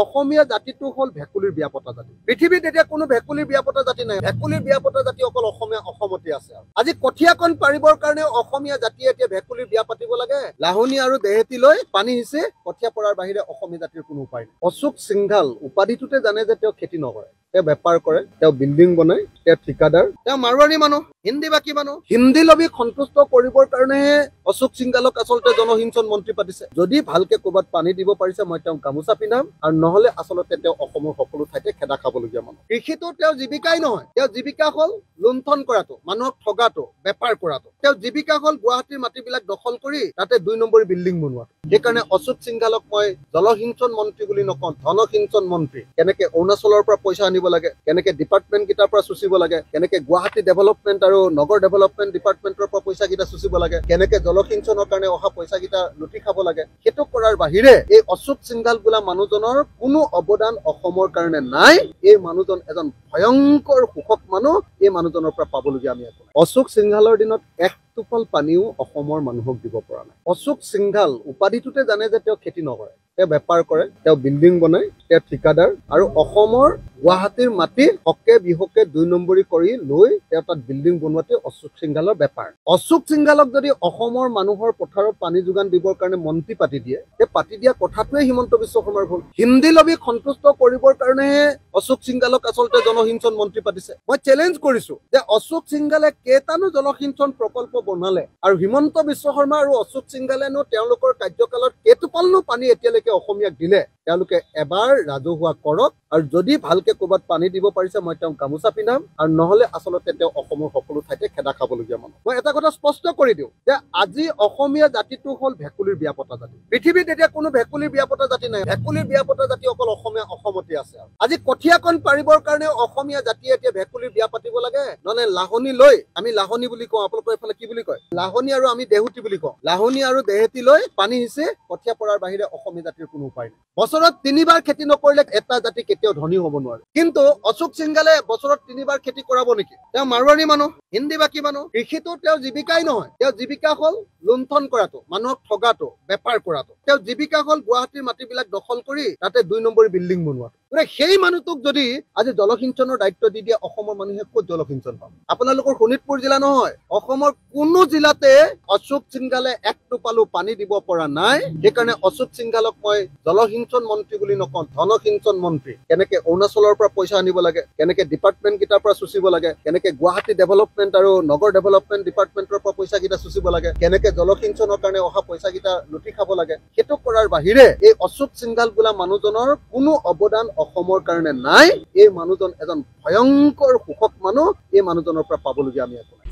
অসমীয়া জাতিটো হল ভেকুলীৰ বিয়া পতা জাতি। পৃথিৱীত এতিয়া কোনো ভেকুলীৰ বিয়া পতা জাতি নাই। ভেকুলীৰ বিয়া পতা জাতি অকল অসমতে আছে। আজি কঠীয়াকণ পাৰিবৰ কাৰণে অসমীয়া জাতিয়ে এতিয়া ভেকুলীৰ বিয়া পাতিব লাগে। লাহনী আৰু দেহেতি লৈ পানী সিঁচি কঠীয়া পৰাৰ বাহিৰে অসমীয়া জাতিৰ কোনো উপায় নাই। অশোক সিংঘাল উপাধিটোতে জানে যে তেওঁ খেতি নকৰে, তেওঁ বেপাৰ কৰে, তেওঁ বিল্ডিং বনায়, তেওঁ ঠিকাদাৰ, তেওঁ মাৰোৱাৰী মানুহ, হিন্দী বাকী মানুহ। হিন্দী লবি সন্তুষ্ট কৰিবৰ কাৰণেহে অশোক সিংঘালক আচলতে জলসিঞ্চন মন্ত্ৰী পাতিছে। যদি ভালকে ক'ৰবাত পানী দিব পাৰিছে মই তেওঁ গামোচা পিন্ধাম, আৰু নহলে আচলতে তেওঁ অসমৰ সকলো ঠাইতে খেদা খাবলগীয়া মানুহ। কৃষিটো তেওঁ জীৱিকাই নহয়, তেওঁ জীৱিকা হল লুণ্ঠন কৰাটো, মানুহক ঠগাটো, বেপাৰ কৰাটো। তেওঁ জীৱিকা হল গুৱাহাটীৰ মাটিবিলাক দখল কৰি তাতে 2 নম্বৰী বিল্ডিং বনোৱাটো। সেইকাৰণে অশোক সিংঘালক মই জলসিঞ্চন মন্ত্ৰী বুলি নকওঁ, ধনসিঞ্চন মন্ত্ৰী। কেনেকে অৰুণাচলৰ পৰা পইচা আনিব লাগে, কেনেকে ডিপাৰ্টমেণ্ট কেইটাৰ পৰা চুচিব লাগে, কেনেকে গুৱাহাটী ডেভেলপমেণ্ট আৰু নগৰ ডেভেলপমেণ্ট ডিপাৰ্টমেণ্টৰ পৰা পইচা কেইটা চুচিব লাগে, কেনেকে জলসিঞ্চনৰ কাৰণে অহা পইচা কেইটা লুটি খাব লাগে, সেইটো কৰাৰ বাহিৰে এই অশোক সিংঘাল বোলা মানুহজনৰ কোনো অৱদান অসমৰ কাৰণে নাই। এই মানুহজন এজন ভয়ংকৰ শোষক মানুহ। এই মানুহজনৰ পৰা পাবলগীয়া আমি একো নাই। অশোক সিংঘালৰ দিনত এক টোপাল পানীও অসমৰ মানুহক দিব পৰা নাই। অশোক সিংঘাল উপাধিটোতে জানে যে তেওঁ খেতি নকৰে, তেওঁ বেপাৰ কৰে, তেওঁ বিল্ডিং বনায়, তেওঁ ঠিকাদাৰ, আৰু অসমৰ গুৱাহাটীৰ মাটি হকে বিহকে 2 নম্বৰী কৰি লৈ তেওঁ তাত বিল্ডিং বনোৱাতে অশোক সিংঘালৰ বেপাৰ। অশোক সিংঘালক যদি অসমৰ মানুহৰ পথাৰত পানী যোগান দিবৰ কাৰণে মন্ত্ৰী পাতি দিয়ে, সেই পাতি দিয়া কথাটোৱে হিমন্ত বিশ্ব শৰ্মাৰ ভুল। হিন্দী লবি সন্তুষ্ট কৰিবৰ কাৰণেহে অশোক সিংঘালক আচলতে জলসিঞ্চন মন্ত্ৰী পাতিছে। মই চেলেঞ্জ কৰিছো যে অশোক সিংঘালে কেইটানো জলসিঞ্চন প্ৰকল্প বনালে, আৰু হিমন্ত বিশ্ব শৰ্মা আৰু অশোক সিংঘালেনো তেওঁলোকৰ কাৰ্যকালত কেইটোপালনো পানী এতিয়ালৈকে অসমীয়াক দিলে। তেওঁলোকে এবাৰ ৰাজহুৱা কৰক, আৰু যদি ভালকে ক'ৰবাত পানী দিব পাৰিছে মই তেওঁ গামোচা পিন্ধাম, আৰু নহলে আচলতে তেওঁ অসমৰ সকলো ঠাইতে খেদা খাবলগীয়া মানুহ। মই এটা কথা স্পষ্ট কৰি দিওঁ যে আজি অসমীয়া জাতিটো হল ভেকুলীৰ বিয়া পতা জাতি। পৃথিৱীত এতিয়া কোনো ভেকুলীৰ বিয়া পতা জাতি নাই। ভেকুলীৰ বিয়া পতা জাতি অকল অসমতে আছে। আজি কঠীয়াকণ পাৰিবৰ কাৰণে অসমীয়া জাতিয়ে এতিয়া ভেকুলীৰ বিয়া পাতিব লাগে। নহলে লাহনী লৈ, আমি লাহনী বুলি কওঁ, আপোনালোকৰ এইফালে কি বুলি কয়, লাহনী আৰু আমি দেহুতি বুলি কওঁ, লাহনী আৰু দেহেতি লৈ পানী সিঁচি কঠীয়া পৰাৰ বাহিৰে অসমীয়া জাতিৰ কোনো উপায় নাই। বছৰত 3 বাৰ খেতি নকৰিলে এটা জাতি কেতিয়াও ধনী হ'ব নোৱাৰে। কিন্তু অশোক সিংঘালে বছৰত 3 বাৰ খেতি কৰাব নেকি? তেওঁ মাৰোৱাৰী মানুহ, হিন্দী বাকী মানুহ। কৃষিটো তেওঁ জীৱিকাই নহয়, তেওঁ জীৱিকা হল লুণ্ঠন কৰাটো, মানুহক ঠগাটো, বেপাৰ কৰাটো। তেওঁ জীৱিকা হল গুৱাহাটীৰ মাটিবিলাক দখল কৰি তাতে 2 নম্বৰী বিল্ডিং বনোৱাটো। সেই মানুহটোক যদি আজি জলসিঞ্চনৰ দায়িত্ব দি দিয়ে, অসমৰ মানুহে ক'ত জলসিঞ্চন পাব? আপোনালোকৰ শোণিতপুৰ জিলা নহয়, অসমৰ কোনো জিলাতে অশোক সিংঘালে এক টোপালো পানী দিব পৰা নাই। সেইকাৰণে অশোক সিংঘালক মই জলসিঞ্চন মন্ত্ৰী বুলি নকওঁ, ধনসিঞ্চন মন্ত্ৰী। কেনেকে অৰুণাচলৰ পৰা পইচা আনিব লাগে, কেনেকে ডিপাৰ্টমেণ্ট কেইটাৰ পৰা চুচিব লাগে, কেনেকে গুৱাহাটী ডেভেলপমেণ্ট আৰু নগৰ ডেভেলপমেণ্ট ডিপাৰ্টমেণ্টৰ পৰা পইচা কেইটা চুচিব লাগে, কেনেকে জলসিঞ্চনৰ কাৰণে অহা পইচা কেইটা লুটি খাব লাগে, সেইটো কৰাৰ বাহিৰে এই অশোক সিংঘাল বোলা মানুহজনৰ কোনো অৱদান অসমৰ কাৰণে নাই। এই মানুহজন এজন ভয়ংকৰ শোষক মানুহ। এই মানুহজনৰ পৰা পাবলগীয়া আমি একো নাই।